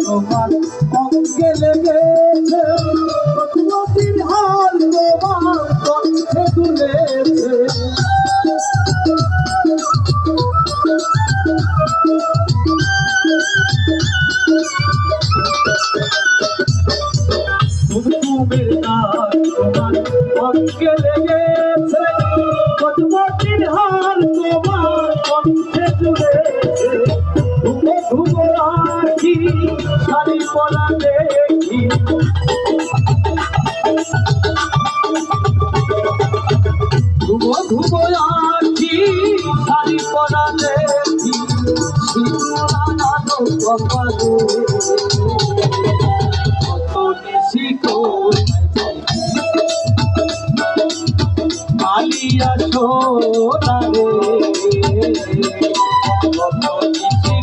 তোমার অঙ্গে লেগেছে, নদীর হাল তোমার কণ্ঠে তুলেছে। ঘুমের নাচ তোমার অঙ্গে লেগেছে, নদীর হাল তোমার কণ্ঠে তুলেছে। ঘুমো ঘুমো আখি শাড়ি পরা দেখি, ঘুমো ঘুমো আখি শাড়ি পরা দেখি, শিরানো কপালে কত নিশি কালিয়া সোনা রে, কত নিশি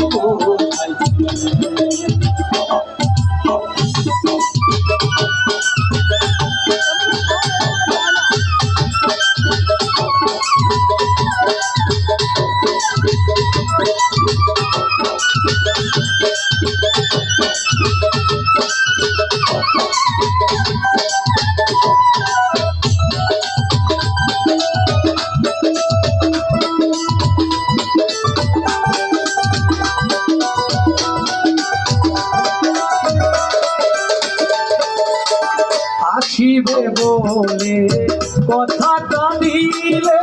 আসিবে বলে কথাটা দিলে,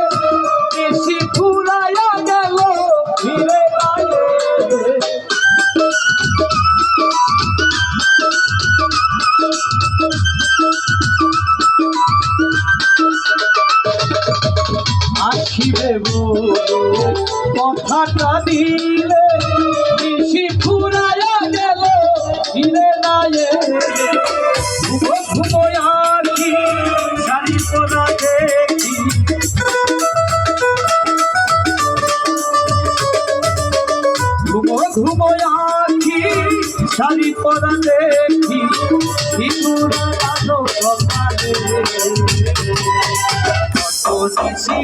বেশি ফুরাইয়া গেল ফিরে আয়ে। আসিবে বলে কথাটা দিলে, বেশি ফুরাইয়া গেল ফিরে আয়ে। ঘুমো ঘুমো আখি শাড়ি পরা দেখি, ঘুমো ঘুমো আখি শাড়ি পরা দেখি, সিঁদুর আলো কপালে কত নিশি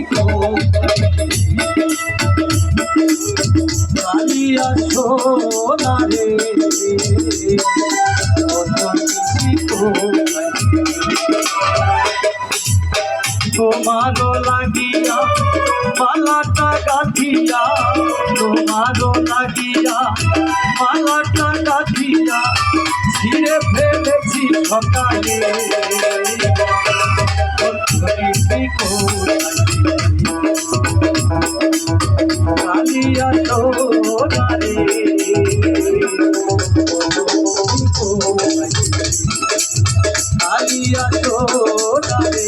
কালিয়া সোনা রে, কত নিশি তোমারও লাগিয়া মালাটা গাঁথিয়া, তোমারও লাগিয়া মালাটা গাঁথিয়া, ছিঁড়ে ফেলেছি সকালে কালিয়া সোনা রে, কালিয়া সোনা রে,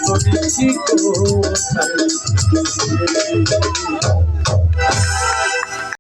কত নিশি কোথায়।